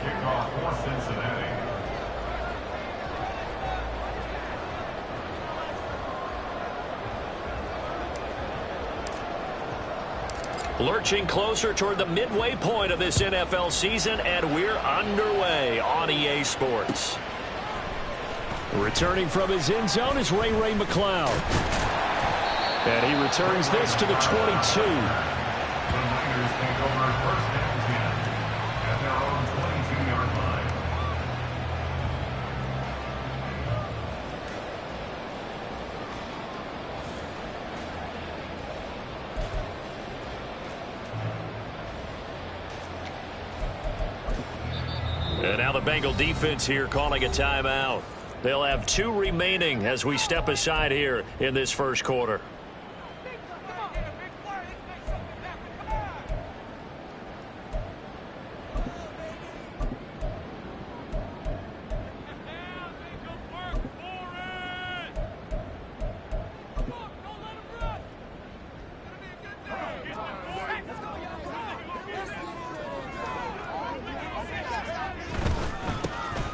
kickoff for Cincinnati. Lurching closer toward the midway point of this NFL season, and we're underway on EA Sports. Returning from his end zone is Ray McCloud. And he returns this to the 22. The Niners take over first and 10 at their own 22-yard line. And now the Bengal defense here calling a timeout. They'll have 2 remaining as we step aside here in this first quarter.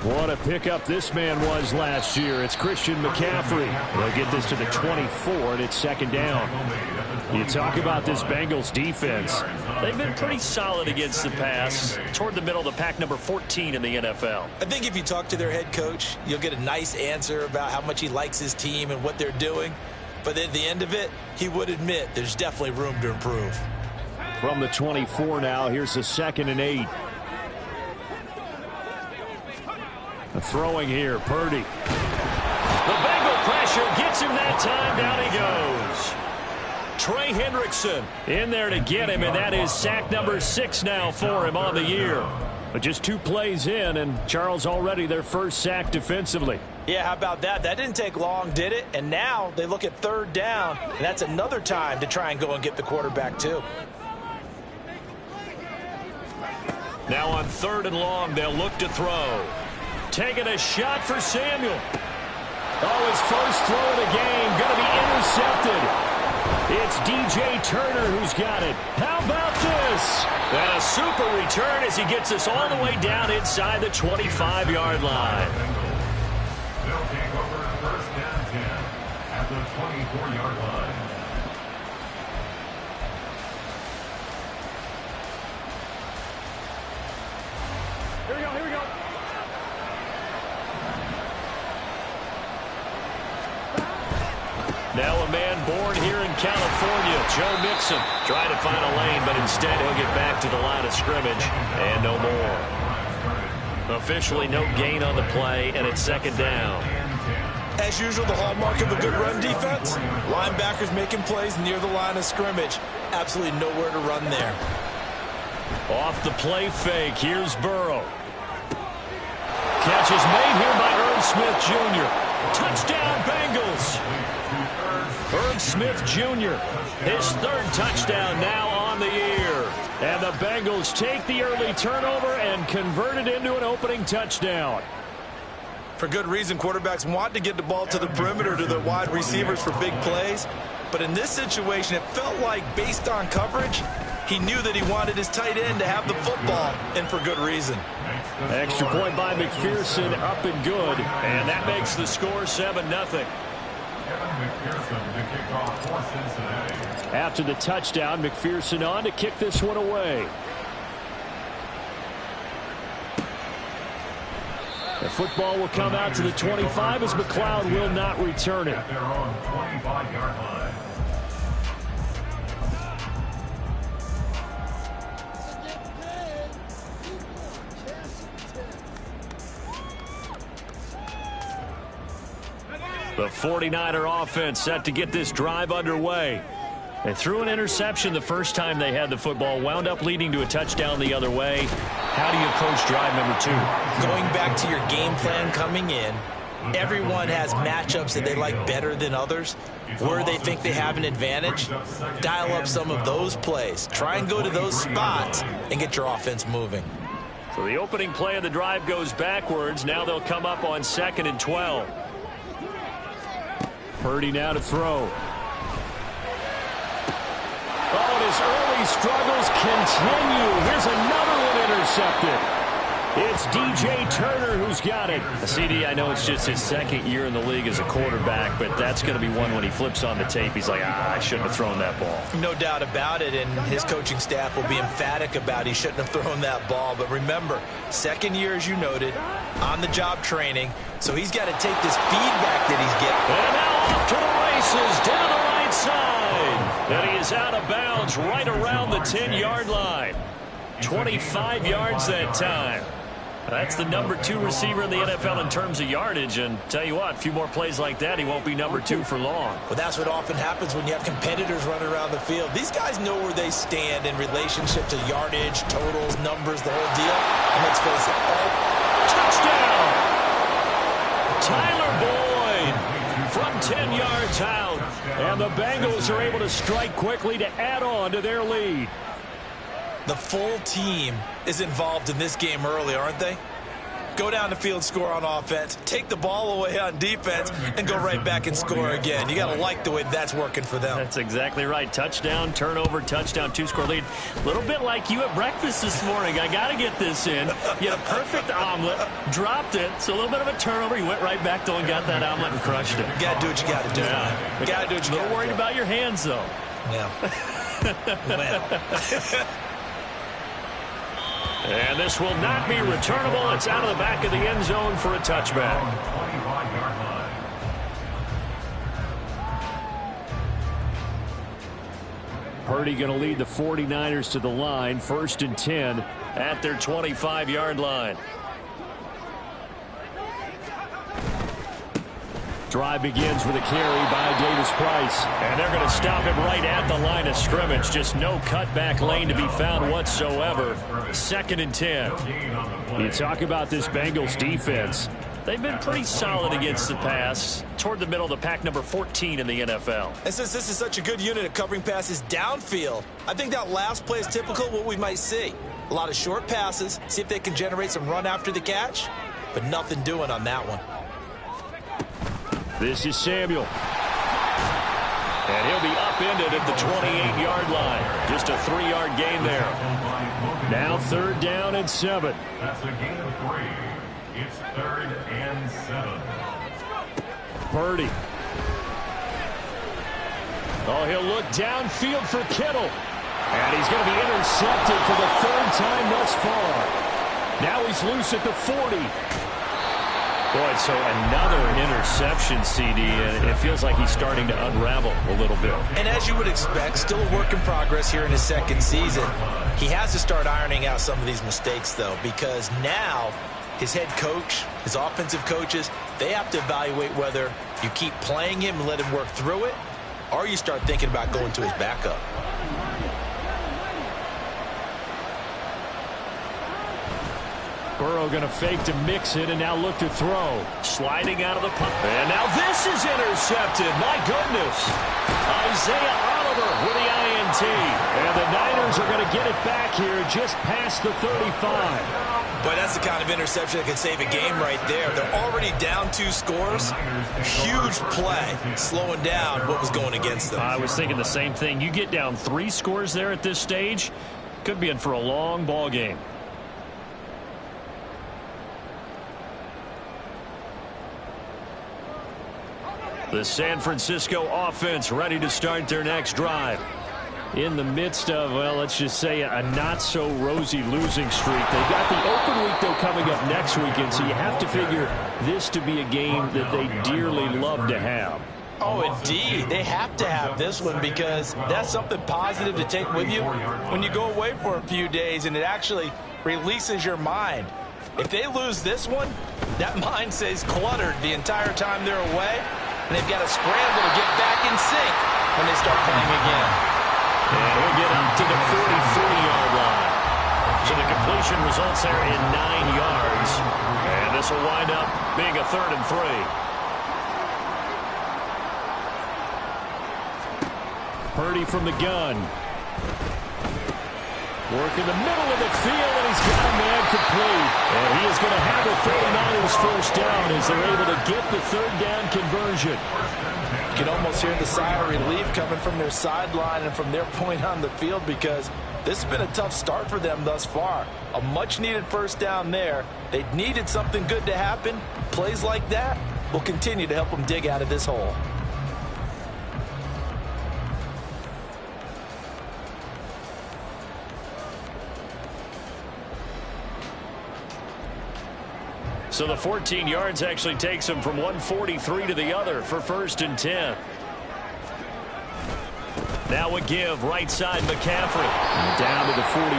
What a pickup this man was last year. It's Christian McCaffrey. They'll get this to the 24, and it's second down. You talk about this Bengals defense. They've been pretty solid against the pass, toward the middle of the pack, number 14 in the NFL. I think if you talk to their head coach, you'll get a nice answer about how much he likes his team and what they're doing. But at the end of it, he would admit there's definitely room to improve. From the 24 now, here's the 2nd and 8. Throwing here, Purdy. The Bengal pressure gets him that time. Down he goes. Trey Hendrickson in there to get him, and that is sack number 6 now for him on the year. But just 2 plays in, and Charles already their first sack defensively. Yeah, how about that? That didn't take long, did it? And now they look at 3rd down, and that's another time to try and go and get the quarterback too. Now on 3rd and long, they'll look to throw. Taking a shot for Samuel. Oh, his first throw of the game going to be intercepted. It's DJ Turner who's got it. How about this? And a super return as he gets us all the way down inside the 25-yard line. They'll take over first and 10 at the 24-yard line. Here we go, here we go. Now a man born here in California, Joe Mixon, trying to find a lane, but instead he'll get back to the line of scrimmage and no more. Officially no gain on the play, and it's 2nd down. As usual, the hallmark of a good run defense, linebackers making plays near the line of scrimmage. Absolutely nowhere to run there. Off the play fake, here's Burrow. Catch is made here by Irv Smith Jr. Touchdown, Bengals. Irv Smith Jr., his 3rd touchdown now on the year. And the Bengals take the early turnover and convert it into an opening touchdown. For good reason, quarterbacks want to get the ball to the perimeter to their wide receivers for big plays. But in this situation, it felt like, based on coverage, he knew that he wanted his tight end to have the football, and for good reason. Extra point by McPherson, up and good. And that makes the score 7-0. After the touchdown, McPherson on to kick this one away. The football will come out to the 25 as McCloud will not return it. At their own 25-yard line. The 49er offense set to get this drive underway. They threw an interception the first time they had the football, wound up leading to a touchdown the other way. How do you approach drive number 2? Going back to your game plan coming in, everyone has matchups that they like better than others. Where they think they have an advantage, dial up some of those plays. Try and go to those spots and get your offense moving. So the opening play of the drive goes backwards. Now they'll come up on 2nd and 12. Purdy now to throw. Oh, and his early struggles continue. Here's another one intercepted. It's DJ Turner who's got it. CD, I know it's just his second year in the league as a quarterback, but that's going to be one when he flips on the tape. He's like, I shouldn't have thrown that ball. No doubt about it, and his coaching staff will be emphatic about he shouldn't have thrown that ball. But remember, second year, as you noted, on-the-job training, so he's got to take this feedback that he's getting. And now off to the races, down the right side. And he is out of bounds right around the 10-yard line. 25 yards that time. That's the number 2 receiver in the NFL in terms of yardage, and tell you what, a few more plays like that, he won't be number 2 for long. Well, that's what often happens when you have competitors running around the field. These guys know where they stand in relationship to yardage, totals, numbers, the whole deal. And let's face it, touchdown! Tyler Boyd from 10 yards out. And the Bengals are able to strike quickly to add on to their lead. the full team is involved in this game early, aren't they? Go down the field, score on offense, take the ball away on defense, and go right back and score again. You got to like the way that's working for them. That's exactly right. Touchdown, turnover, touchdown, 2-score lead. A little bit like you at breakfast this morning. I got to get this in. You had a perfect omelet, dropped it, so a little bit of a turnover. You went right back, though, and got that omelet and crushed it. You got to do what you got to do. Yeah. You got to do what you got to do. A little worried about your hands, though. Yeah. And this will not be returnable. It's out of the back of the end zone for a touchback. Purdy going to lead the 49ers to the line. 1st and 10 at their 25-yard line. Drive begins with a carry by Davis Price. And they're going to stop him right at the line of scrimmage. Just no cutback lane to be found whatsoever. 2nd and 10. You talk about this Bengals defense. They've been pretty solid against the pass. Toward the middle of the pack, number 14 in the NFL. And since this is such a good unit of covering passes downfield, I think that last play is typical of what we might see. A lot of short passes, see if they can generate some run after the catch, but nothing doing on that one. This is Samuel. And he'll be upended at the 28-yard line. Just a 3-yard gain there. Now 3rd down and 7. That's a gain of 3. It's 3rd and 7. Purdy. Oh, he'll look downfield for Kittle. And he's going to be intercepted for the 3rd time thus far. Now he's loose at the 40. Boy, so another interception, CD, and it feels like he's starting to unravel a little bit. And as you would expect, still a work in progress here in his 2nd season. He has to start ironing out some of these mistakes, though, because now his head coach, his offensive coaches, they have to evaluate whether you keep playing him and let him work through it, or you start thinking about going to his backup. Burrow going to fake to mix it and now look to throw. Sliding out of the pocket. And now this is intercepted. My goodness. Isaiah Oliver with the INT. And the Niners are going to get it back here just past the 35. Boy, that's the kind of interception that can save a game right there. They're already down 2 scores. Huge play, slowing down what was going against them. I was thinking the same thing. You get down 3 scores there at this stage, could be in for a long ball game. The San Francisco offense ready to start their next drive. In the midst of, well, let's just say a not-so-rosy losing streak. They've got the open week, though, coming up next weekend, so you have to figure this to be a game that they dearly love to have. Oh, indeed. They have to have this one because that's something positive to take with you when you go away for a few days, and it actually releases your mind. If they lose this one, that mind stays cluttered the entire time they're away, and they've got to scramble to get back in sync when they start playing again. And he'll get up to the 43-yard line. So the completion results there in 9 yards. And this will wind up being a 3rd and 3. Purdy from the gun. Work in the middle of the field, and he's got a man complete. And he is going to have the 49ers first down as they're able to get the 3rd down conversion. You can almost hear the sigh of relief coming from their sideline and from their point on the field because This has been a tough start for them thus far. A much-needed first down there. They needed something good to happen. Plays like that will continue to help them dig out of this hole. So the 14 yards actually takes him from 143 to the other for 1st and 10. Now a give, right side McCaffrey. Down to the 41.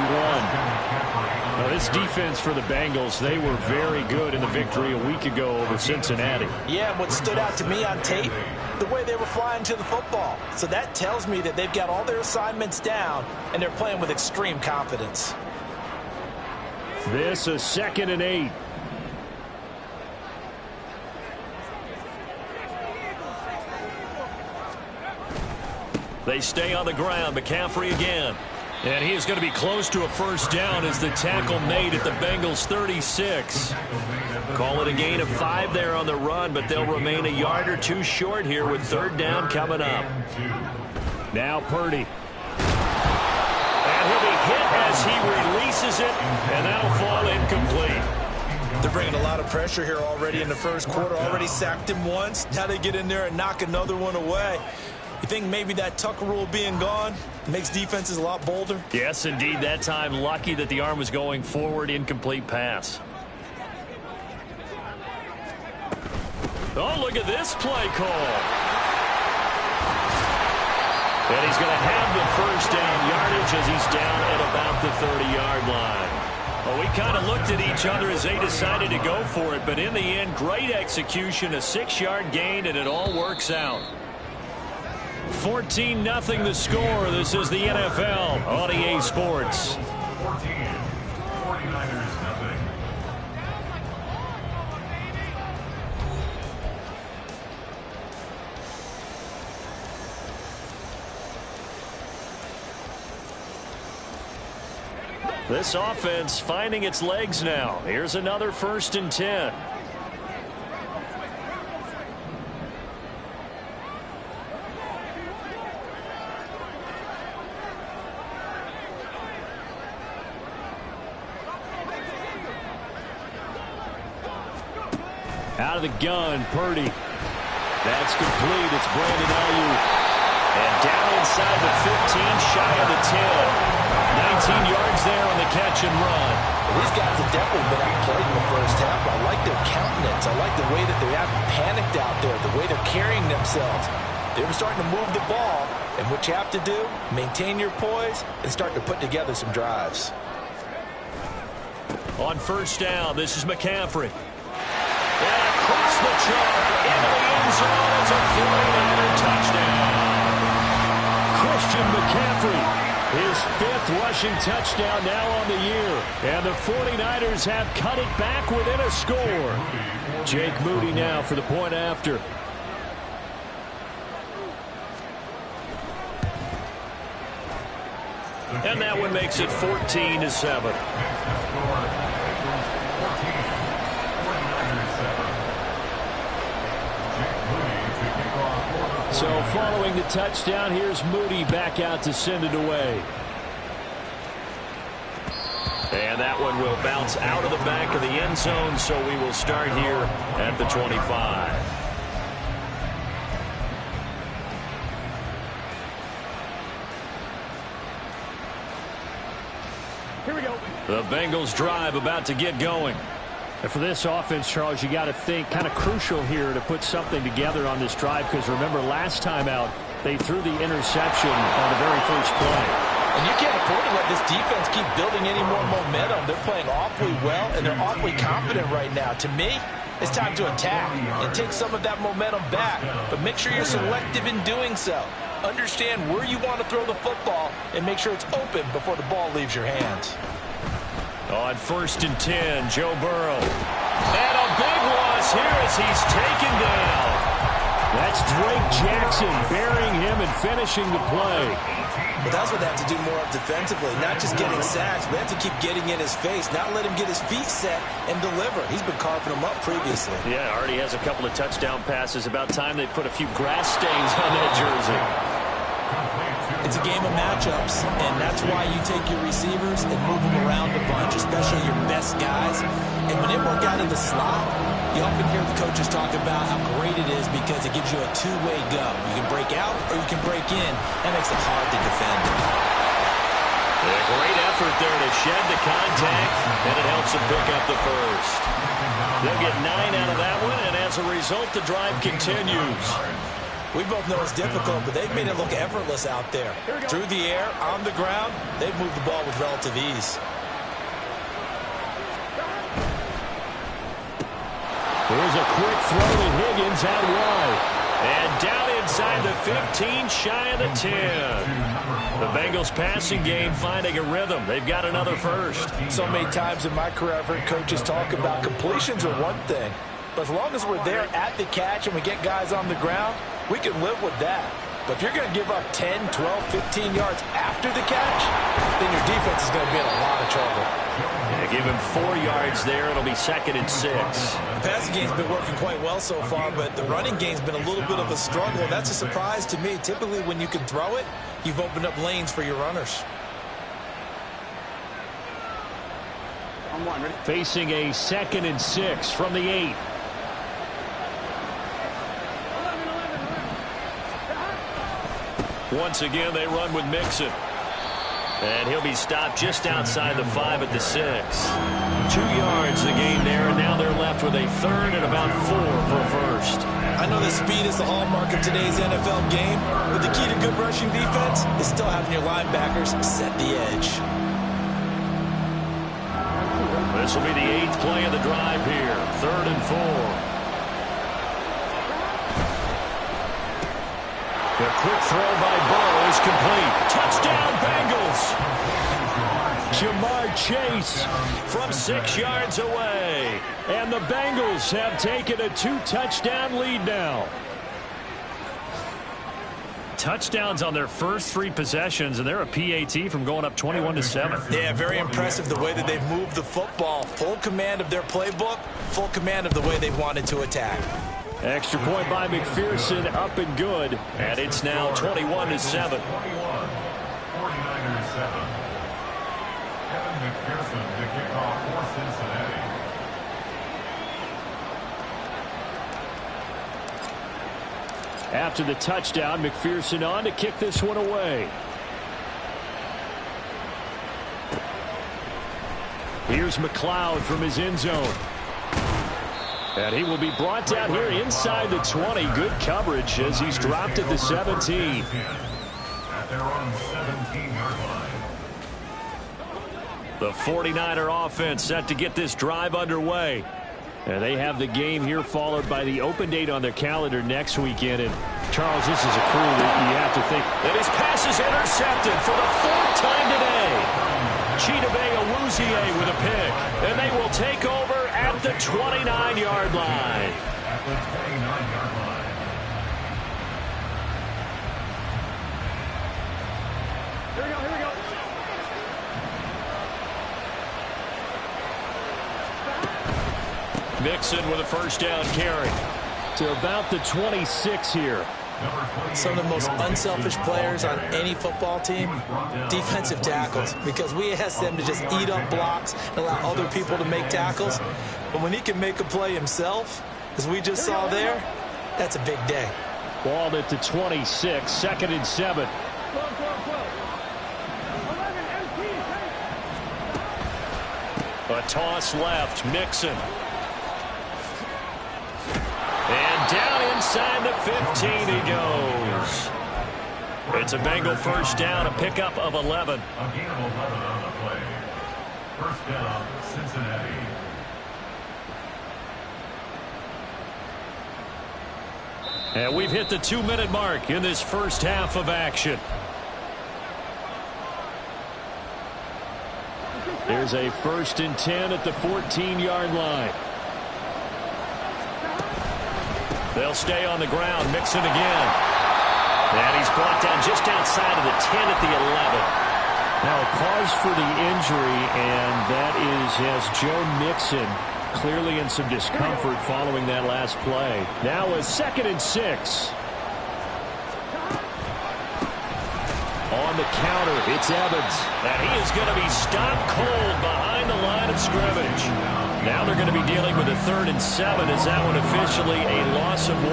Now this defense for the Bengals, they were very good in the victory a week ago over Cincinnati. Yeah, what stood out to me on tape, the way they were flying to the football. So that tells me that they've got all their assignments down, and they're playing with extreme confidence. This is 2nd and 8. They stay on the ground. McCaffrey again. And he is going to be close to a first down as the tackle made at the Bengals 36. Call it a gain of 5 there on the run, but they'll remain a yard or 2 short here with 3rd down coming up. Now Purdy. And he'll be hit as he releases it, and that'll fall incomplete. They're bringing a lot of pressure here already in the first quarter. Already sacked him once. Now they get in there and knock another one away. You think maybe that Tucker rule being gone makes defenses a lot bolder? Yes, indeed. That time, lucky that the arm was going forward. Incomplete pass. Oh, look at this play call. And he's going to have the first down yardage as he's down at about the 30-yard line. Well, we kind of looked at each other as they decided to go for it, but in the end, great execution, a 6-yard gain, and it all works out. 14-0 the score. This is the NFL on EA Sports. 14, 49ers nothing. This offense finding its legs now. Here's another 1st and 10. Out of the gun, Purdy. That's complete. It's Brandon Ayuk. And down inside the 15, shy of the 10. 19 yards there on the catch and run. Well, these guys have definitely been outplayed in the first half. I like their countenance. I like the way that they haven't panicked out there, the way they're carrying themselves. They're starting to move the ball. And what you have to do, maintain your poise and start to put together some drives. On first down, this is McCaffrey. And across the chalk, into the end zone, it's a 49er touchdown. Christian McCaffrey, his 5th rushing touchdown now on the year. And the 49ers have cut it back within a score. Jake Moody now for the point after. And that one makes it 14-7. So following the touchdown, here's Moody back out to send it away. And that one will bounce out of the back of the end zone, so we will start here at the 25. Here we go. The Bengals drive about to get going. And for this offense, Charles, you got to think kind of crucial here to put something together on this drive, because remember last time out they threw the interception on the very first play. And you can't afford to let this defense keep building any more momentum. They're playing awfully well, and they're awfully confident right now. To me, it's time to attack and take some of that momentum back. But make sure you're selective in doing so. Understand where you want to throw the football and make sure it's open before the ball leaves your hands. On 1st and 10, Joe Burrow. And a big loss here as he's taken down. That's Drake Jackson burying him and finishing the play. But that's what they have to do more of defensively, not just getting sacks, but they have to keep getting in his face, not let him get his feet set and deliver. He's been carving them up previously. Yeah, already has a couple of touchdown passes. About time they put a few grass stains on that jersey. And It's a game of matchups, and that's why you take your receivers and move them around a bunch, especially your best guys. And when they work out in the slot, you often hear the coaches talk about how great it is because it gives you a two-way go. You can break out or you can break in. That makes it hard to defend. A great effort there to shed the contact, and it helps them pick up the first. They'll get 9 out of that one, and as a result, the drive continues. We both know it's difficult, but they've made it look effortless out there. Through the air, on the ground, they've moved the ball with relative ease. Here's a quick throw to Higgins out wide. And down inside the 15, shy of the 10. The Bengals passing game finding a rhythm. They've got another first. So many times in my career I've heard coaches talk about completions are one thing. But as long as we're there at the catch and we get guys on the ground, we can live with that. But if you're going to give up 10, 12, 15 yards after the catch, then your defense is going to be in a lot of trouble. Yeah, give him 4 yards there. It'll be 2nd and 6. The passing game's been working quite well so far, but the running game's been a little bit of a struggle. That's a surprise to me. Typically, when you can throw it, you've opened up lanes for your runners. Facing a 2nd and 6 from the 8. Once again, they run with Mixon. And he'll be stopped just outside the 5 at the 6. 2 yards the gain there, and now they're left with a 3rd and about 4 for a first. I know that speed is the hallmark of today's NFL game, but the key to good rushing defense is still having your linebackers set the edge. This will be the 8th play of the drive here. 3rd and 4. The quick throw by Burrow is complete. Touchdown, Bengals! Jamar Chase From 6 yards away. and the Bengals have taken a 2-touchdown lead now. Touchdowns on their first 3 possessions, and they're a PAT from going up 21-7. Yeah, very impressive the way that they've moved the football. Full command of their playbook, full command of the way they've wanted to attack. Extra point by McPherson, up and good. And it's now 21-7. 49ers 7. Kevin McPherson to kick off for Cincinnati. After the touchdown, McPherson on to kick this one away. Here's McLeod from his end zone. And he will be brought down here inside the 20. Good coverage as he's dropped at the 17. At their own 17-yard line. The 49er offense set to get this drive underway. And they have the game here followed by the open date on their calendar next weekend. And Charles, this is a crew that you have to think. And his pass is intercepted for the 4th time today. Chidobe Awuzie with a pick. And they will take over at the 29-yard line. At the 29-yard line. Here we go. Mixon with a first down carry. To about the 26 here. Some of the most unselfish players on any football team, defensive tackles, because we ask them to just eat up blocks and allow other people to make tackles. But when he can make a play himself, as we just saw there, that's a big day. Ball at the 26, 2nd and 7. A toss left, Mixon. And down inside the 15 he goes. It's a Bengal first down, a pickup of 11. A gain of 11 on the play. First down, Cincinnati. And we've hit the 2-minute mark in this first half of action. There's a 1st and 10 at the 14-yard line. They'll stay on the ground. Mixon again. And he's brought down just outside of the 10 at the 11. Now a pause for the injury, and that is as Joe Mixon clearly in some discomfort following that last play. Now a 2nd and 6. On counter. It's Evans. And he is going to be stopped cold behind the line of scrimmage. Now they're going to be dealing with a 3rd and 7 as that one officially a loss of 1.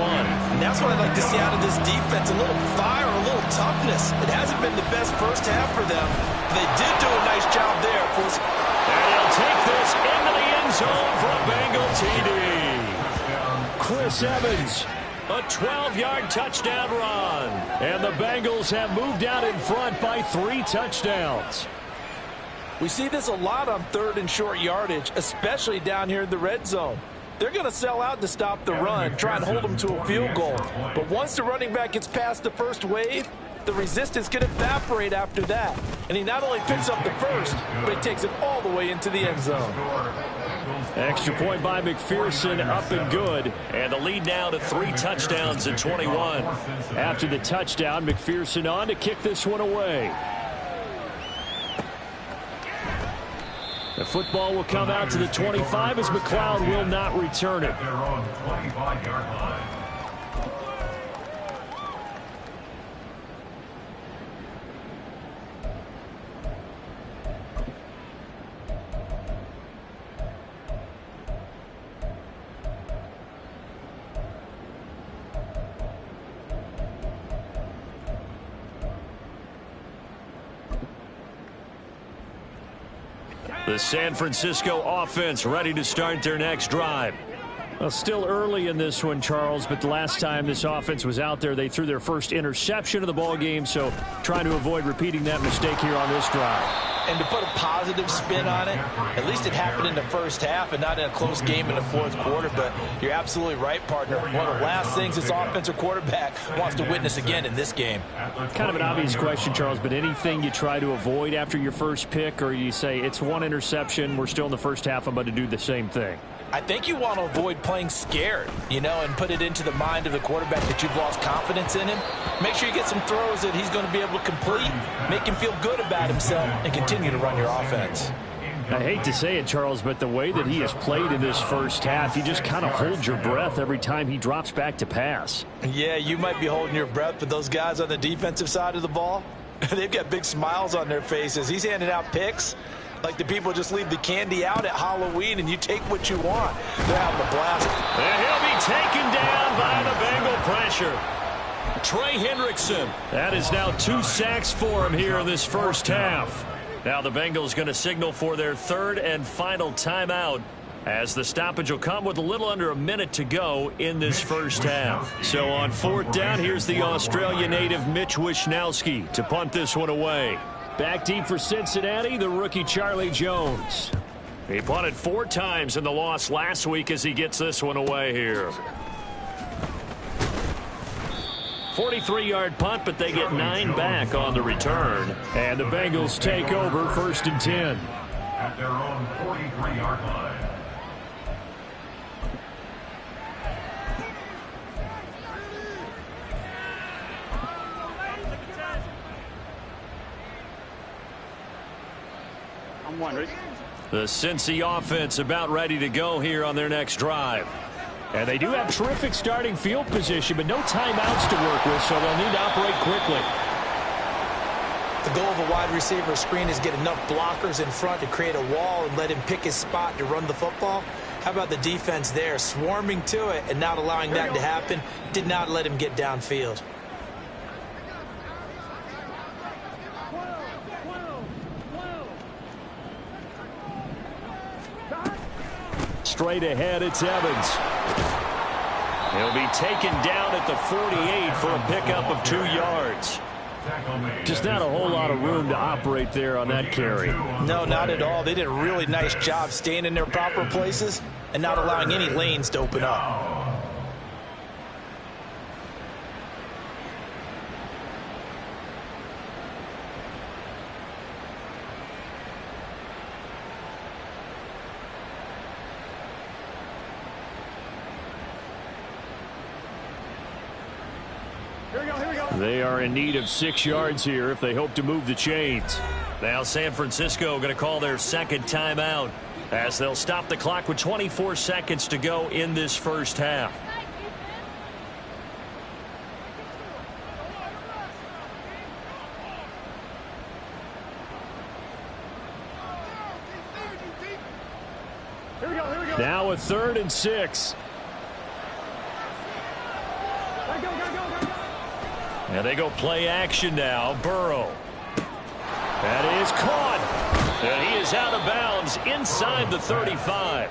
And that's what I'd like to see out of this defense, a little fire, a little toughness. It hasn't been the best first half for them. They did do a nice job there. And he'll take this into the end zone for a Bengal TD. Chris Evans. A 12-yard touchdown run. And the Bengals have moved out in front by 3 touchdowns. We see this a lot on 3rd and short yardage, especially down here in the red zone. They're going to sell out to stop the run, try and hold them to a field goal. But once the running back gets past the first wave, the resistance can evaporate after that. And he not only picks up the first, but he takes it all the way into the end zone. Extra point by McPherson, up and good. And the lead now to 3 touchdowns at 21. After the touchdown, McPherson on to kick this one away. The football will come out to the 25 as McLeod will not return it. They're on the 25-yard line. The San Francisco offense ready to start their next drive. Well, still early in this one, Charles, but the last time this offense was out there, they threw their first interception of the ball game, so trying to avoid repeating that mistake here on this drive. And to put a positive spin on it, at least it happened in the first half and not in a close game in the fourth quarter. But you're absolutely right, partner. One of the last things this offensive quarterback wants to witness again in this game. Kind of an obvious question, Charles, but anything you try to avoid after your first pick, or you say it's 1 interception, we're still in the first half, I'm about to do the same thing? I think you want to avoid playing scared, and put it into the mind of the quarterback that you've lost confidence in him. Make sure you get some throws that he's going to be able to complete, make him feel good about himself, and continue to run your offense. I hate to say it, Charles, but the way that he has played in this first half, you just kind of hold your breath every time he drops back to pass. Yeah, you might be holding your breath, but those guys on the defensive side of the ball, they've got big smiles on their faces. He's handing out picks like the people just leave the candy out at Halloween and you take what you want. They're having a blast. And he'll be taken down by the Bengal pressure. Trey Hendrickson. That is now 2 sacks for him here in this first half. Now the Bengals going to signal for their 3rd and final timeout, as the stoppage will come with a little under a minute to go in this first half. So on 4th down, here's the Australia native Mitch Wishnowsky to punt this one away. Back deep for Cincinnati, the rookie Charlie Jones. He punted 4 times in the loss last week as he gets this one away here. 43-yard punt, but they get 9 back on the return. And the Bengals take over 1st and 10. At their own 43-yard line. The Cincy offense about ready to go here on their next drive. And they do have terrific starting field position, but no timeouts to work with, so they'll need to operate quickly. The goal of a wide receiver screen is get enough blockers in front to create a wall and let him pick his spot to run the football. How about the defense there, swarming to it and not allowing that to happen? Did not let him get downfield. Straight ahead, it's Evans. He'll be taken down at the 48 for a pickup of 2 yards. Just not a whole lot of room to operate there on that carry. No, not at all. They did a really nice job staying in their proper places and not allowing any lanes to open up. They are in need of 6 yards here if they hope to move the chains. Now San Francisco going to call their 2nd timeout as they'll stop the clock with 24 seconds to go in this first half. Now a 3rd and 6. And they go play action now. Burrow. That is caught. And he is out of bounds inside the 35.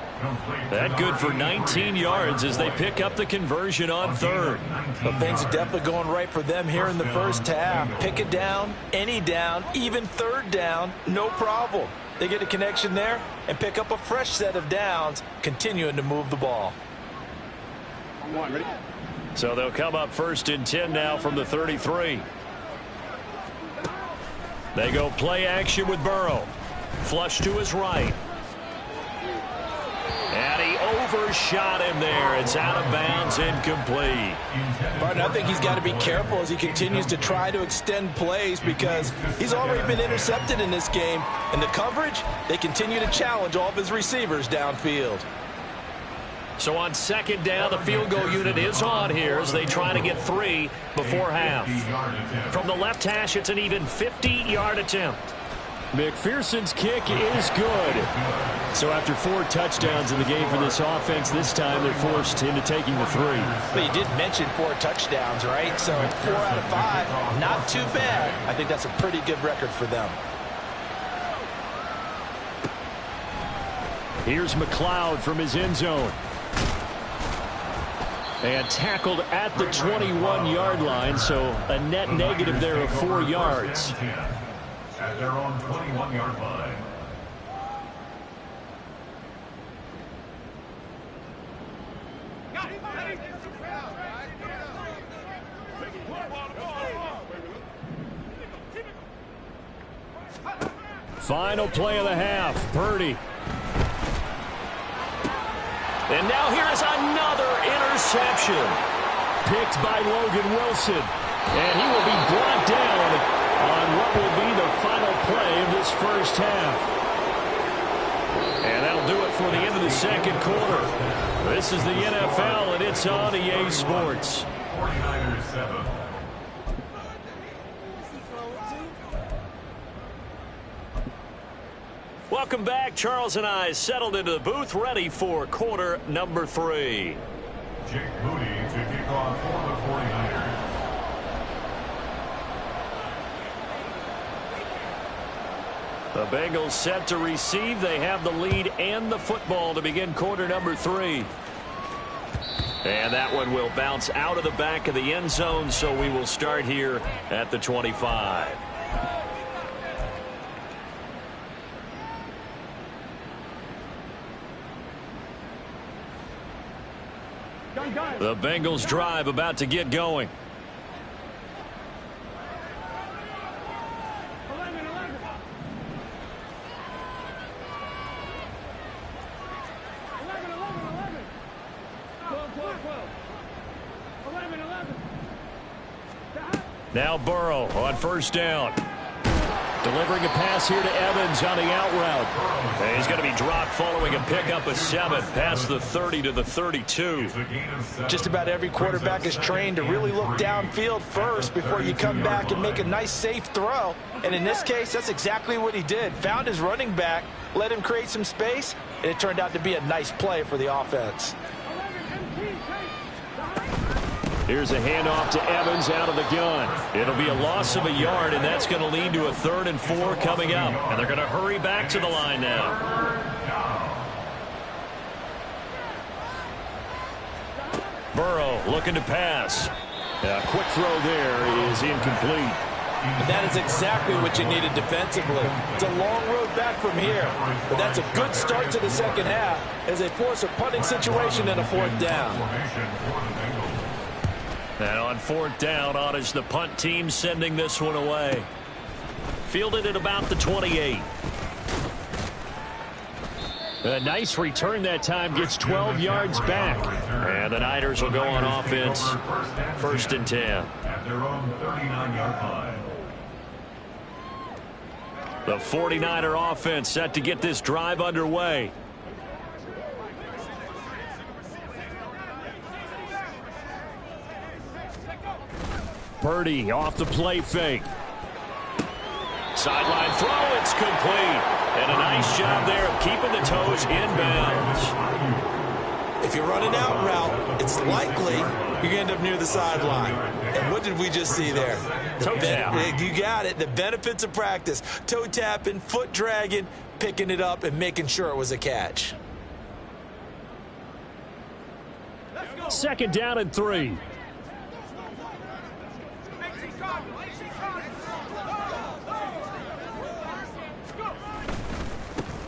That good for 19 yards as they pick up the conversion on 3rd. Well, things are definitely going right for them here in the first half. Pick it down, any down, even 3rd down, no problem. They get a connection there and pick up a fresh set of downs, continuing to move the ball. So they'll come up 1st and 10 now from the 33. They go play action with Burrow. Flush to his right. And he overshot him there. It's out of bounds, incomplete. Martin, I think he's got to be careful as he continues to try to extend plays because he's already been intercepted in this game. And the coverage, they continue to challenge all of his receivers downfield. So on 2nd down, the field goal unit is on here as they try to get 3 before half. From the left hash, it's an even 50-yard attempt. McPherson's kick is good. So after 4 touchdowns in the game for this offense, this time they're forced into taking the 3. But you did mention 4 touchdowns, right? So 4 out of 5, not too bad. I think that's a pretty good record for them. Here's McLeod from his end zone. And tackled at the 21-yard line, so a net negative there of 4 yards. At their own 21-yard line. Final play of the half. Purdy. And now here is another interception. Picked by Logan Wilson. And he will be brought down on what will be the final play of this first half. And that'll do it for the end of the 2nd quarter. This is the NFL, and it's on EA Sports. 49ers 7. Welcome back. Charles and I settled into the booth, ready for quarter number 3. Jake Moody to kick off for the 49ers. The Bengals set to receive. They have the lead and the football to begin quarter number 3. And that one will bounce out of the back of the end zone, so we will start here at the 25. The Bengals drive about to get going. Now Burrow on 1st down. Delivering a pass here to Evans on the out route. And he's going to be dropped following a pickup of 7 past the 30 to the 32. Just about every quarterback is trained to really look downfield first before you come back and make a nice safe throw. And in this case, that's exactly what he did. Found his running back, let him create some space, and it turned out to be a nice play for the offense. Here's a handoff to Evans out of the gun. It'll be a loss of a yard, and that's going to lead to a 3rd and 4 coming up. And they're going to hurry back to the line now. Burrow looking to pass. A quick throw there is incomplete. That is exactly what you needed defensively. It's a long road back from here, but that's a good start to the 2nd half as they force a punting situation and a 4th down. And on 4th down, on is the punt team sending this one away. Fielded at about the 28. A nice return that time, gets 12 yards back. And the Niners will go on offense, 1st and 10. At their own 39-yard line. The 49er offense set to get this drive underway. Purdy off the play fake. Sideline throw, it's complete. And a nice job there of keeping the toes in bounds. If you're running out route, it's likely you're going to end up near the sideline. And what did we just see there? Toe tap. You got it. The benefits of practice. Toe tapping, foot dragging, picking it up, and making sure it was a catch. 2nd down and 3.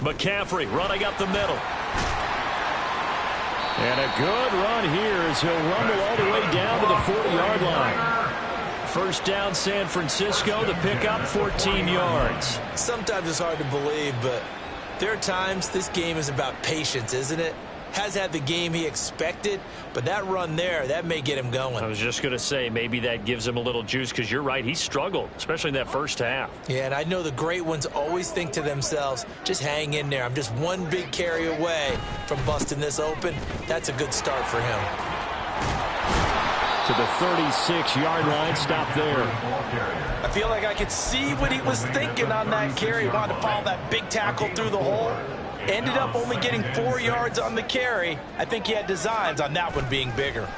McCaffrey running up the middle. And a good run here as he'll rumble all the way down to the 40-yard line. 1st down, San Francisco. The pickup, 14 yards. Sometimes it's hard to believe, but there are times this game is about patience, isn't it? Has had the game he expected, but that run there, that may get him going. I was just going to say, maybe that gives him a little juice, because you're right, he struggled, especially in that first half. Yeah, and I know the great ones always think to themselves, just hang in there. I'm just one big carry away from busting this open. That's a good start for him. To the 36-yard line, stop there. I feel like I could see what he was thinking on that carry. He wanted to follow that big tackle through the hole. Ended up only getting 4 yards on the carry. I think he had designs on that one being bigger.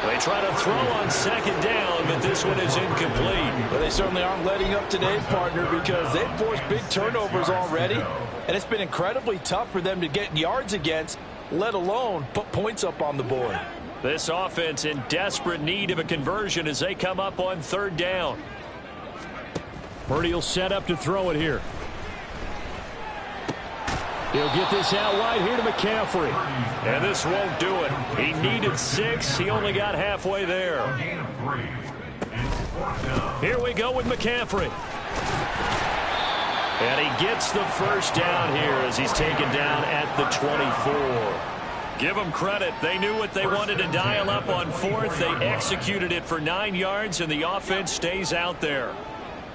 They try to throw on 2nd down, but this one is incomplete. But they certainly aren't letting up today, partner, because they've forced big turnovers already. And it's been incredibly tough for them to get yards against, let alone put points up on the board. This offense in desperate need of a conversion as they come up on 3rd down. Purdy will set up to throw it here. He'll get this out wide here to McCaffrey. And this won't do it. He needed 6. He only got halfway there. Here we go with McCaffrey. And he gets the 1st down here as he's taken down at the 24. Give them credit. They knew what they wanted to dial up on 4th. They executed it for 9 yards, and the offense stays out there.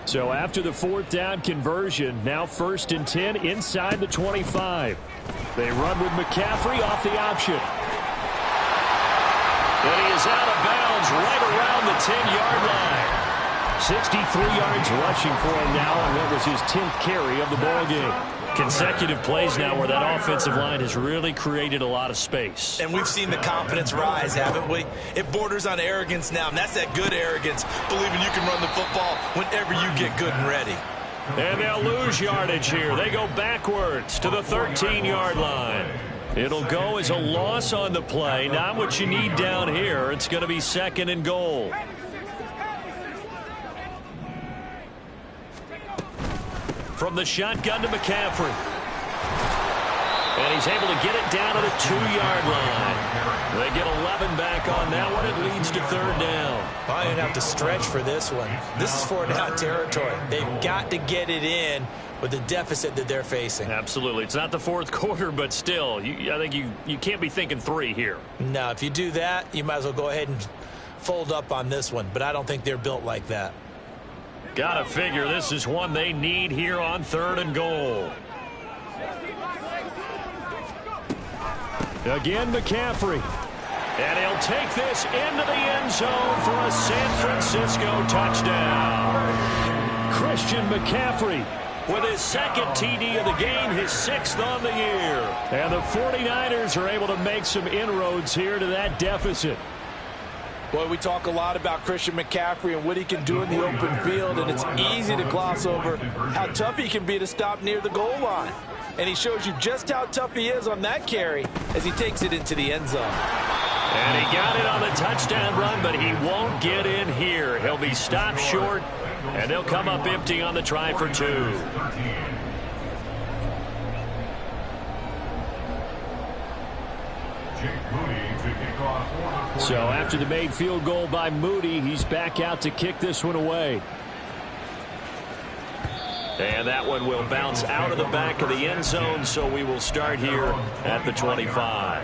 So after the 4th down conversion, now 1st and 10 inside the 25. They run with McCaffrey off the option. And he is out of bounds right around the 10-yard line. 63 yards rushing for him now on what was his 10th carry of the ball game. Consecutive plays now where that offensive line has really created a lot of space. And we've seen the confidence rise, haven't we? It borders on arrogance now, and that's that good arrogance, believing you can run the football whenever you get good and ready. And they'll lose yardage here. They go backwards to the 13-yard line. It'll go as a loss on the play. Not what you need down here. It's going to be 2nd and goal. From the shotgun to McCaffrey. And he's able to get it down to the 2-yard line. They get 11 back on that one. It leads to 3rd down. I didn't have to stretch for this one. This is 4th-down territory. They've got to get it in with the deficit that they're facing. Absolutely. It's not the 4th quarter, but still, I think you can't be thinking 3 here. No, if you do that, you might as well go ahead and fold up on this one. But I don't think they're built like that. Gotta figure this is one they need here on 3rd and goal. Again, McCaffrey. And he'll take this into the end zone for a San Francisco touchdown. Christian McCaffrey with his 2nd TD of the game, his 6th on the year. And the 49ers are able to make some inroads here to that deficit. Boy, we talk a lot about Christian McCaffrey and what he can do in the open field, and it's easy to gloss over how tough he can be to stop near the goal line. And he shows you just how tough he is on that carry as he takes it into the end zone. And he got it on the touchdown run, but he won't get in here. He'll be stopped short, and they'll come up empty on the try for 2. So after the made field goal by Moody, he's back out to kick this one away. And that one will bounce out of the back of the end zone, so we will start here at the 25.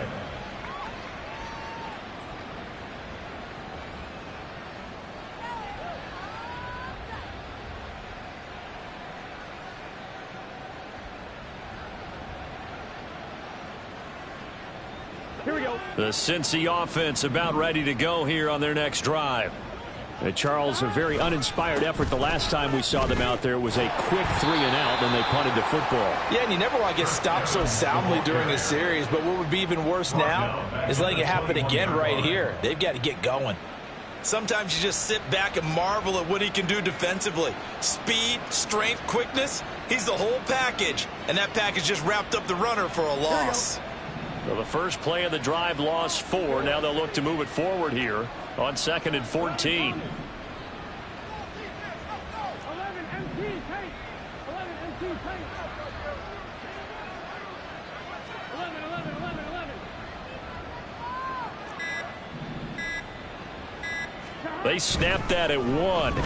Here we go. The Cincy offense about ready to go here on their next drive. Charles, a very uninspired effort the last time we saw them out there. It was a quick 3-and-out, and they punted the football. Yeah, and you never want to get stopped so soundly during a series, but what would be even worse now is letting it happen again right here. They've got to get going. Sometimes you just sit back and marvel at what he can do defensively. Speed, strength, quickness, he's the whole package. And that package just wrapped up the runner for a loss. Well, the first play of the drive lost 4. Now they'll look to move it forward here on 2nd and 14. 11 MT paint. 11 MT paint. 11. They snapped that at 1.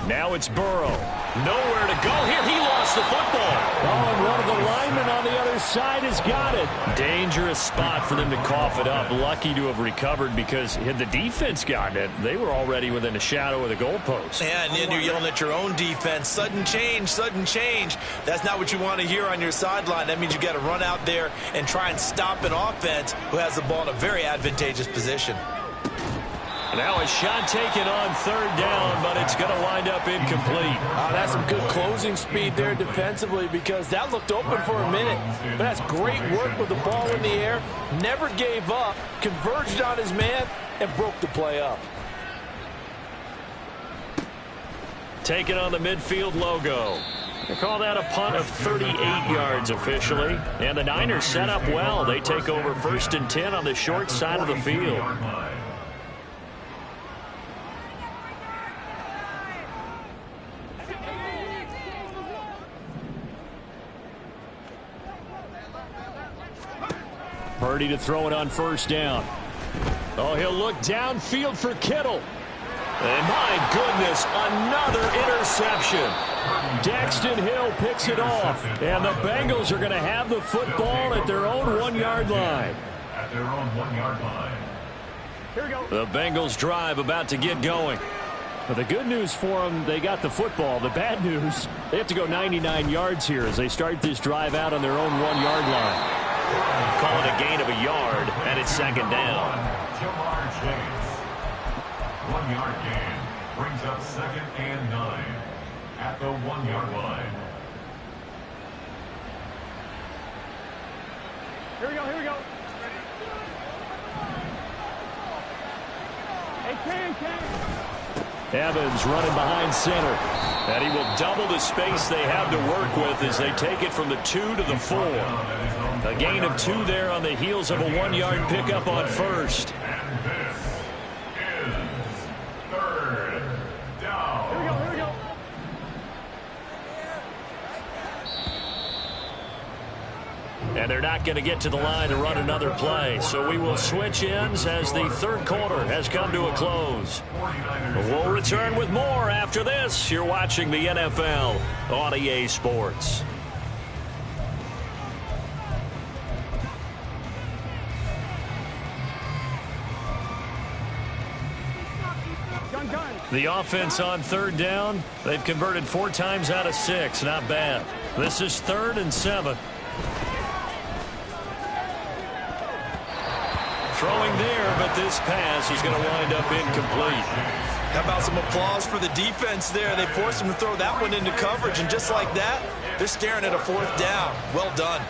Now it's Burrow. Nowhere to go here. He lost the football. Oh, and one of the linemen on the other side has got it. Dangerous spot for them to cough it up. Lucky to have recovered, because had the defense gotten it, they were already within a shadow of the goalpost. And then you're yelling at your own defense. Sudden change, sudden change. That's not what you want to hear on your sideline. That means you got to run out there and try and stop an offense who has the ball in a very advantageous position. Now a shot taken on 3rd down, but it's going to wind up incomplete. That's some good closing speed there defensively, because that looked open for a minute. But that's great work with the ball in the air. Never gave up, converged on his man, and broke the play up. Taken on the midfield logo. They call that a punt of 38 yards officially. And the Niners set up well. They take over 1st and 10 on the short side of the field. Purdy to throw it on 1st down. Oh, he'll look downfield for Kittle. And my goodness, another interception. Daxton Hill picks it off. And the Bengals are going to have the football at their own 1-yard line. At their own 1-yard line. Here we go. The Bengals drive about to get going. But the good news for them, they got the football. The bad news, they have to go 99 yards here as they start this drive out on their own 1-yard line. Call it a gain of a yard, and it's 2nd down. Jamar Chase. 1-yard gain brings up 2nd and 9 at the 1-yard line. Here we go. Hey, Ken. Evans running behind center. And he will double the space they have to work with as they take it from the 2 to the 4. A gain of 2 there on the heels of a 1-yard pickup on 1st. And this is 3rd down. Here we go. And they're not going to get to the line to run another play. So we will switch ends as the 3rd quarter has come to a close. We'll return with more after this. You're watching the NFL on EA Sports. The offense on 3rd down, they've converted 4 times out of 6. Not bad. This is 3rd and 7. Throwing there, but this pass is going to wind up incomplete. How about some applause for the defense there? They forced him to throw that one into coverage, and just like that, they're staring at a 4th down. Well done.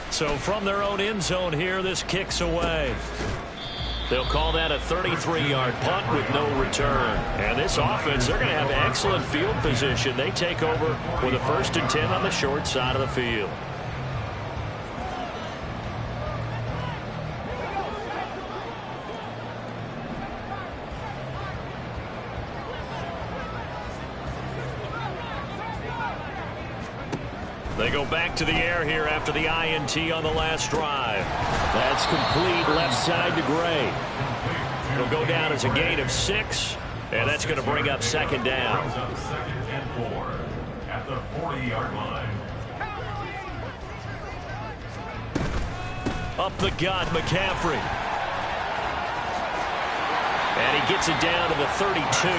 So from their own end zone here, this kicks away. They'll call that a 33-yard punt with no return. And this offense, they're going to have excellent field position. They take over with a 1st and 10 on the short side of the field. They go back to the air here after the INT on the last drive. That's complete left side to Gray. It'll go down as a gain of 6, and that's going to bring up 2nd down. Brings up 2nd and 4 at the 40-yard line. Up the gut, McCaffrey. And he gets it down to the 32.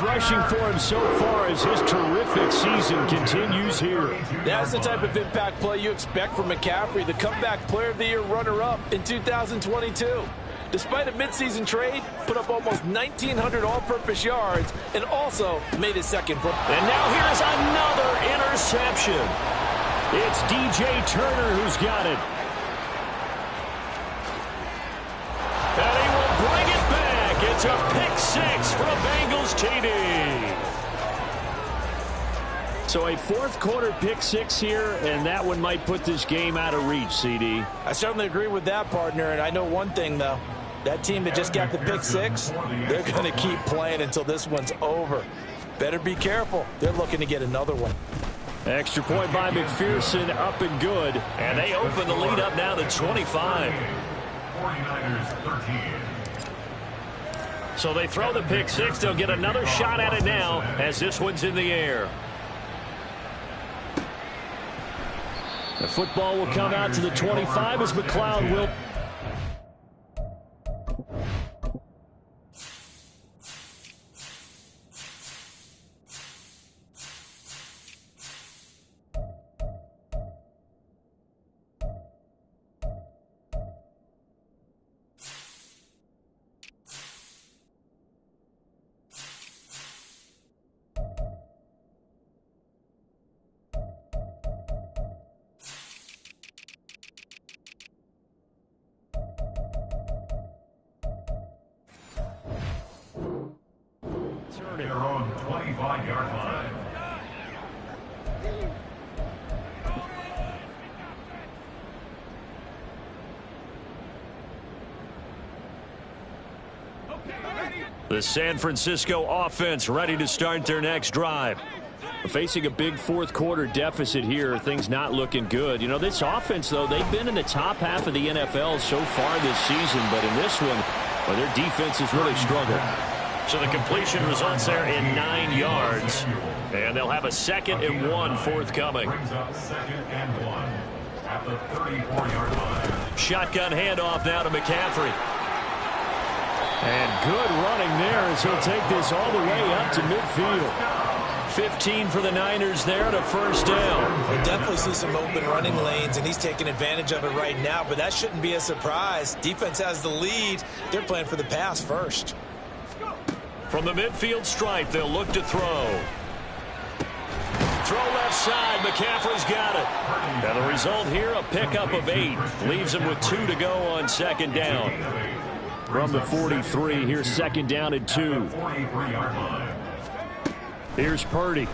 yards rushing for him so far as his terrific season continues here. That's the type of impact play you expect from McCaffrey, the comeback player of the year runner-up in 2022. Despite a midseason trade, put up almost 1,900 all-purpose yards and also made his second. And now here's another interception. It's DJ Turner who's got it. And he will bring it back. It's a pick six for a Bengals TD. So a fourth quarter pick six here, and that one might put this game out of reach, CD. I certainly agree with that, partner, and I know one thing, though. That team that just got the pick six, they're going to keep playing until this one's over. Better be careful. They're looking to get another one. Extra point by McPherson, up and good. And they open the lead up now to 25. 49ers 13. So they throw the pick six. They'll get another shot at it now as this one's in the air. The football will come out to the 25 as McLeod will. Their own 25-yard line. The San Francisco offense ready to start their next drive. Facing a big fourth quarter deficit here, things not looking good. You know, this offense, though, they've been in the top half of the NFL so far this season, but in this one, well, their defense has really struggled. So the completion results there in 9 yards. And they'll have a 2nd and 1 forthcoming. Brings up 2nd and 1 at the 34-yard line. Shotgun handoff now to McCaffrey. And good running there as he'll take this all the way up to midfield. 15 for the Niners there and a first down. We'll definitely see some open running lanes, and he's taking advantage of it right now, but that shouldn't be a surprise. Defense has the lead. They're playing for the pass first. From the midfield stripe, they'll look to throw. Throw left side. McCaffrey's got it. And the result here, a pickup of 8. Leaves him with 2 to go on 2nd down. From the 43, here's 2nd down and 2. 43-yard line. Here's Purdy.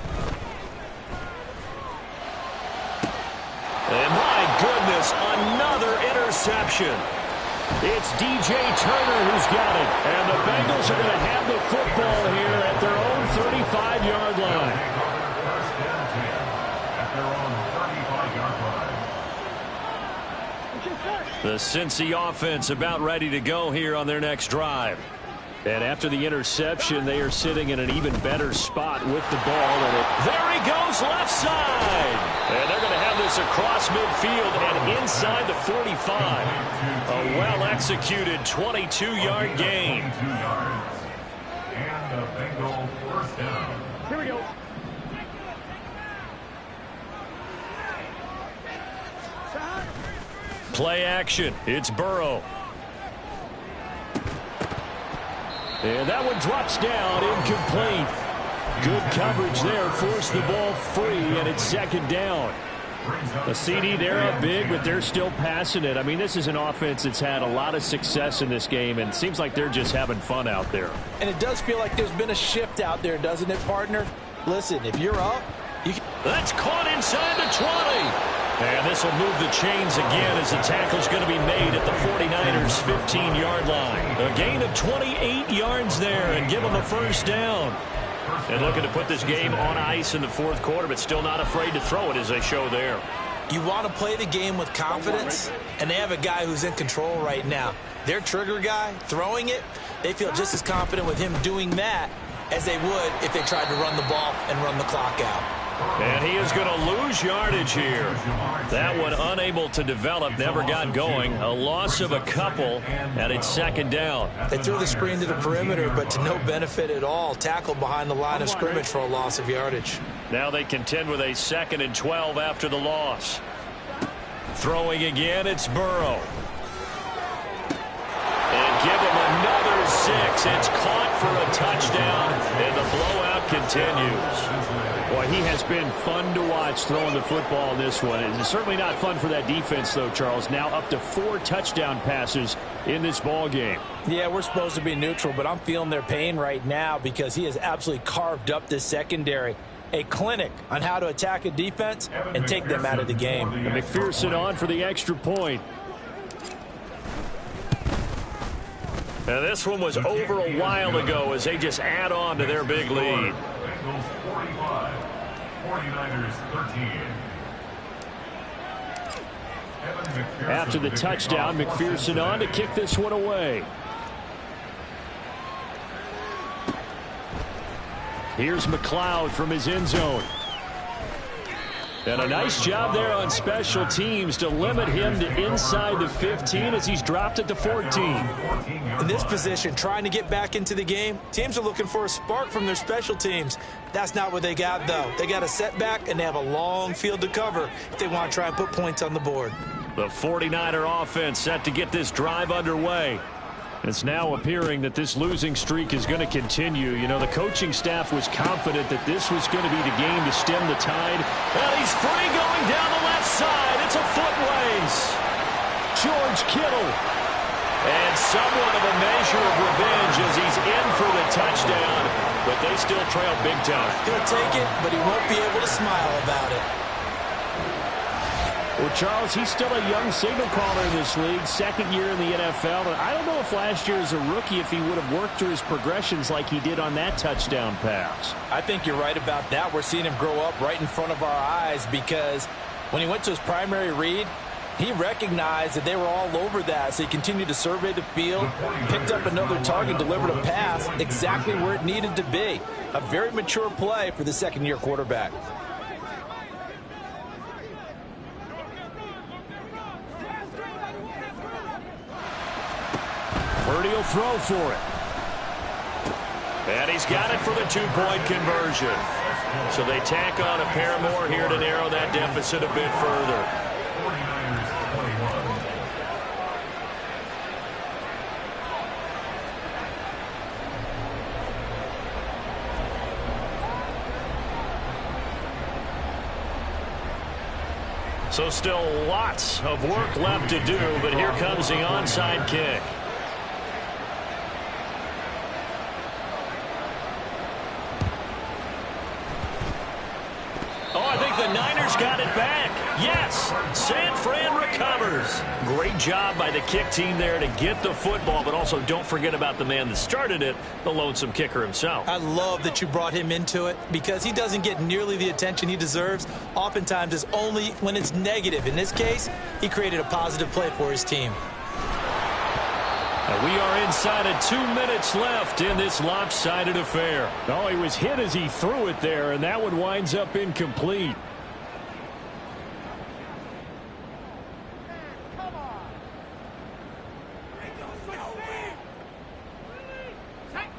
And my goodness, another interception. It's DJ Turner who's got it. And the Bengals are going to have the football here at their own 35-yard line. First and 10 at their own 35-yard line. The Cincy offense about ready to go here on their next drive. And after the interception, they are sitting in an even better spot with the ball. And there he goes, left side. And they're going to have this across midfield and inside the 45. A well-executed 22-yard gain. 22 yards. And a Bengal first down. Here we go. Play action. It's Burrow. And that one drops down, incomplete. Good coverage there, forced the ball free, and it's 2nd down. The CD, they're up big, but they're still passing it. I mean, this is an offense that's had a lot of success in this game, and it seems like they're just having fun out there. And it does feel like there's been a shift out there, doesn't it, partner? Listen, if you're up, you can... That's caught inside the 20. And this will move the chains again as the tackle's going to be made at the 49ers' 15-yard line. A gain of 28 yards there and give them a first down. And looking to put this game on ice in the fourth quarter, but still not afraid to throw it as they show there. You want to play the game with confidence, and they have a guy who's in control right now. Their trigger guy, throwing it, they feel just as confident with him doing that as they would if they tried to run the ball and run the clock out. And he is going to lose yardage here. That one unable to develop, never got going. A loss of a couple, and it's second down. They threw the screen to the perimeter, but to no benefit at all. Tackled behind the line of scrimmage for a loss of yardage. Now they contend with a 2nd and 12 after the loss. Throwing again, it's Burrow. And give him another 6. It's caught for a touchdown, and the blowout continues. Boy, he has been fun to watch throwing the football in this one. It's certainly not fun for that defense, though, Charles. Now up to 4 touchdown passes in this ball game. Yeah, we're supposed to be neutral, but I'm feeling their pain right now because he has absolutely carved up this secondary. A clinic on how to attack a defense and take them out of the game. And McPherson on for the extra point. And this one was over a while ago as they just add on to their big lead. Bengals 45, 49ers 13. After the touchdown, McPherson on to kick this one away. Here's McLeod from his end zone. And a nice job there on special teams to limit him to inside the 15 as he's dropped it to 14. In this position, trying to get back into the game, teams are looking for a spark from their special teams. That's not what they got, though. They got a setback, and they have a long field to cover if they want to try and put points on the board. The 49er offense set to get this drive underway. It's now appearing that this losing streak is going to continue. You know, the coaching staff was confident that this was going to be the game to stem the tide. Well, he's free going down the left side. It's a foot race. George Kittle. And somewhat of a measure of revenge as he's in for the touchdown. But they still trail big time. He'll take it, but he won't be able to smile about it. Well, Charles, he's still a young signal caller in this league, 2nd year in the NFL. And I don't know if last year as a rookie, if he would have worked through his progressions like he did on that touchdown pass. I think you're right about that. We're seeing him grow up right in front of our eyes because when he went to his primary read, he recognized that they were all over that. So he continued to survey the field, picked up another target, delivered a pass exactly where it needed to be. A very mature play for the 2nd-year quarterback. Purdy will throw for it. And he's got it for the 2-point conversion. So they tack on a pair more here to narrow that deficit a bit further. 49ers 21. So still lots of work left to do, but here comes the onside kick. Oh, I think the Niners got it back. Yes, San Fran recovers. Great job by the kick team there to get the football, but also don't forget about the man that started it, the lonesome kicker himself. I love that you brought him into it because he doesn't get nearly the attention he deserves. Oftentimes it's only when it's negative. In this case, he created a positive play for his team. And we are inside of 2 minutes left in this lopsided affair. Oh, he was hit as he threw it there, and that one winds up incomplete.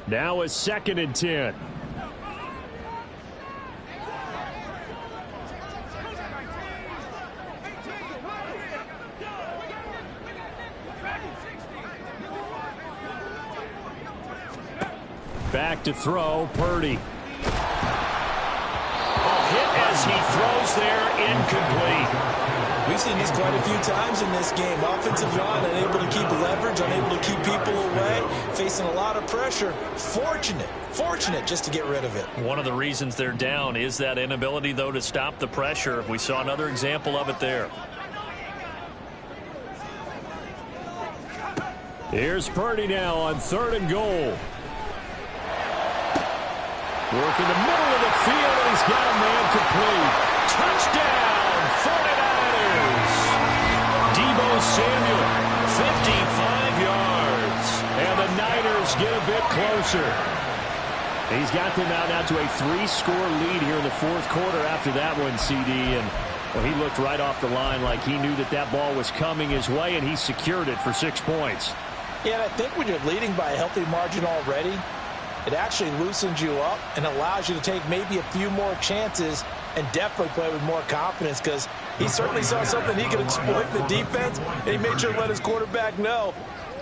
Now a 2nd and 10. Back to throw, Purdy. Hit as he throws there, incomplete. We've seen this quite a few times in this game. Offensive line unable to keep leverage, unable to keep people away, facing a lot of pressure. Fortunate just to get rid of it. One of the reasons they're down is that inability, though, to stop the pressure. We saw another example of it there. Here's Purdy now on 3rd and goal. Work in the middle of the field, and he's got a man complete. Touchdown, 49ers. Deebo Samuel, 55 yards. And the Niners get a bit closer. He's got them out now to a 3-score lead here in the fourth quarter after that one, CD. And well, he looked right off the line like he knew that that ball was coming his way, and he secured it for 6 points. Yeah, and I think when you're leading by a healthy margin already, it actually loosens you up and allows you to take maybe a few more chances and definitely play with more confidence, because he certainly saw something he could exploit in the defense, and he made sure to let his quarterback know,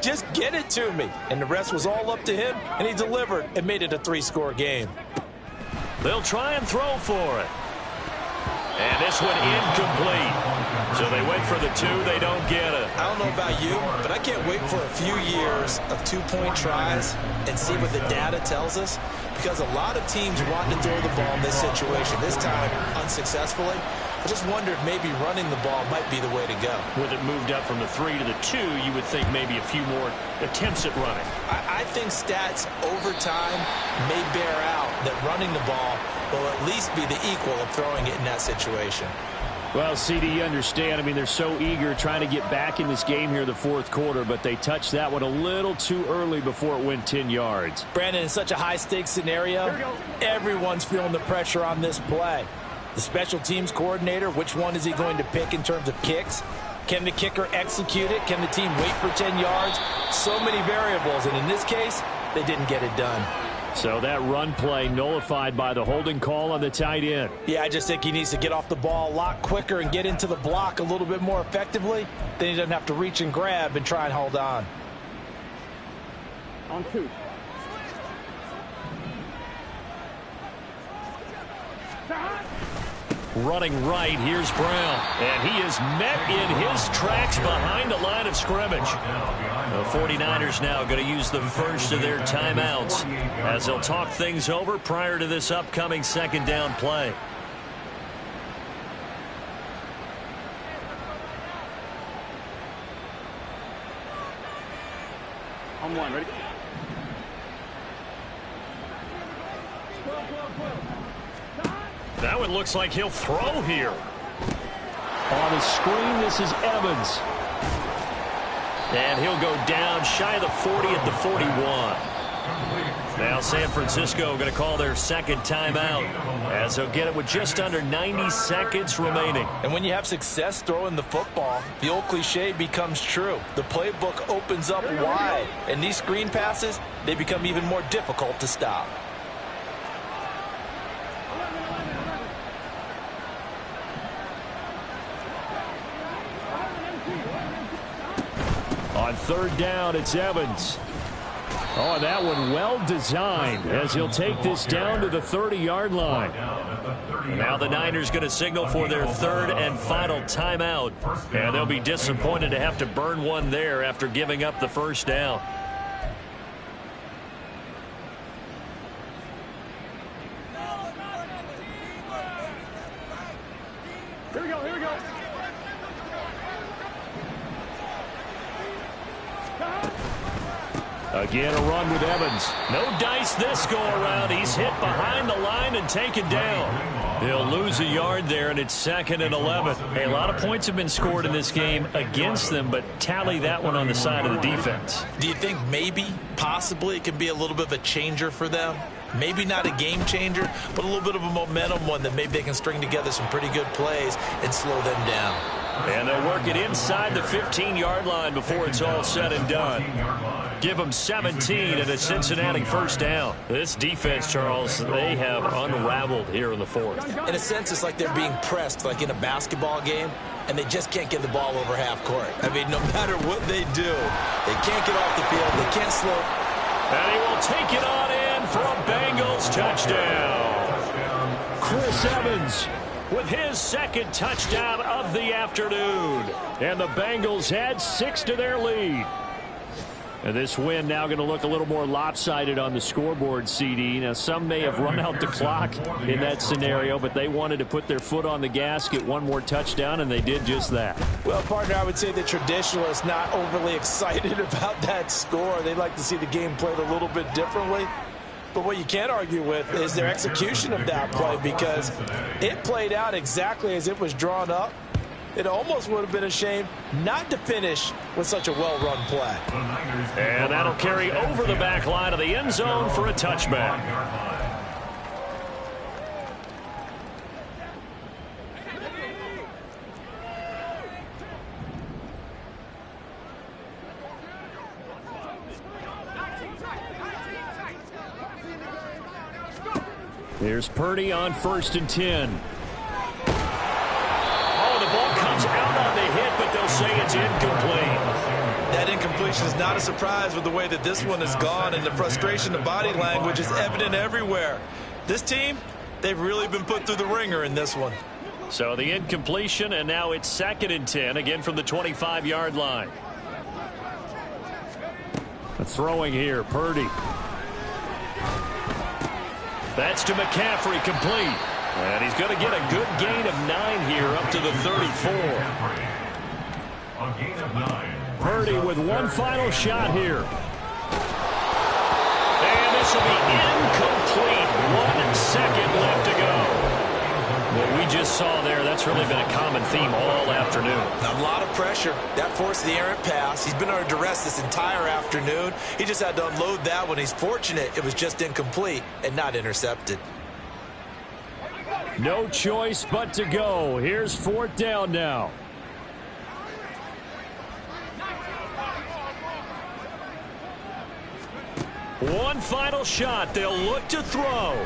just get it to me. And the rest was all up to him, and he delivered and made it a 3-score game. They'll try and throw for it. And this one incomplete. So they wait for the 2. They don't get it. I don't know about you, but I can't wait for a few years of 2-point tries and see what the data tells us, because a lot of teams want to throw the ball in this situation, this time unsuccessfully. I just wonder if maybe running the ball might be the way to go. With it moved up from the 3 to the 2, you would think maybe a few more attempts at running. I think stats over time may bear out that running the ball will at least be the equal of throwing it in that situation. Well, CD, you understand. I mean, they're so eager trying to get back in this game here in the fourth quarter, but they touched that one a little too early before it went 10 yards. Brandon, in such a high-stakes scenario, everyone's feeling the pressure on this play. The special teams coordinator, which one is he going to pick in terms of kicks? Can the kicker execute it? Can the team wait for 10 yards? So many variables, and in this case, they didn't get it done. So that run play nullified by the holding call on the tight end. Yeah, I just think he needs to get off the ball a lot quicker and get into the block a little bit more effectively. Then he doesn't have to reach and grab and try and hold on. On 2. Running right, here's Brown. And he is met in his tracks behind the line of scrimmage. The 49ers now going to use the first of their timeouts as they'll talk things over prior to this upcoming second down play. On 1, ready? That one looks like he'll throw here. On the screen, this is Evans. And he'll go down shy of the 40 at the 41. Now San Francisco going to call their second timeout as they'll get it with just under 90 seconds remaining. And when you have success throwing the football, the old cliche becomes true. The playbook opens up wide, and these screen passes, they become even more difficult to stop. On third down, it's Evans. Oh, that one well designed as he'll take this down to the 30-yard line. And now the Niners going to signal for their third and final timeout. And they'll be disappointed to have to burn one there after giving up the first down. Here we go, here we go. Again, a run with Evans. No dice this go-around. He's hit behind the line and taken down. He'll lose a yard there, and it's 2nd and 11. Hey, a lot of points have been scored in this game against them, but tally that one on the side of the defense. Do you think maybe, possibly, it can be a little bit of a changer for them? Maybe not a game changer, but a little bit of a momentum one that maybe they can string together some pretty good plays and slow them down. And they'll work it inside the 15-yard line before it's all said and done. Give them 17 and a Cincinnati first down. This defense, Charles, they have unraveled here in the fourth. In a sense, it's like they're being pressed like in a basketball game, and they just can't get the ball over half court. I mean, no matter what they do, they can't get off the field. They can't slow. And he will take it on in for a Bengals touchdown. Chris Evans with his second touchdown of the afternoon. And the Bengals add 6 to their lead. And this win now going to look a little more lopsided on the scoreboard, CD. Now, some may have run out the clock in that scenario, but they wanted to put their foot on the gas, get one more touchdown, and they did just that. Well, partner, I would say the traditionalists not overly excited about that score. They'd like to see the game played a little bit differently. But what you can't argue with is their execution of that play, because it played out exactly as it was drawn up. It almost would have been a shame not to finish with such a well-run play. And that'll carry over the back line of the end zone for a touchback. Here's Purdy on 1st and 10. Oh, the ball comes out on the hit, but they'll say it's incomplete. That incompletion is not a surprise with the way that this one has gone, and the frustration, the body language is evident everywhere. This team, they've really been put through the ringer in this one. So the incompletion, and now it's 2nd and 10, again from the 25-yard line. Throwing here, Purdy. That's to McCaffrey, complete. And he's going to get a good gain of 9 here, up to the 34. A gain of 9. Purdy with one final shot here. And this will be incomplete. 1 second left to go. What we just saw there, that's really been a common theme all afternoon. A lot of pressure. That forced the errant pass. He's been under duress this entire afternoon. He just had to unload that one. He's fortunate it was just incomplete and not intercepted. No choice but to go. Here's 4th down now. One final shot. They'll look to throw.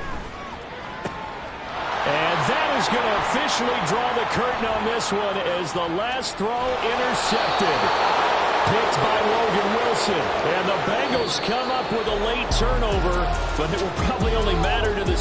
And that is going to officially draw the curtain on this one as the last throw intercepted. Picked by Logan Wilson. And the Bengals come up with a late turnover, but it will probably only matter to the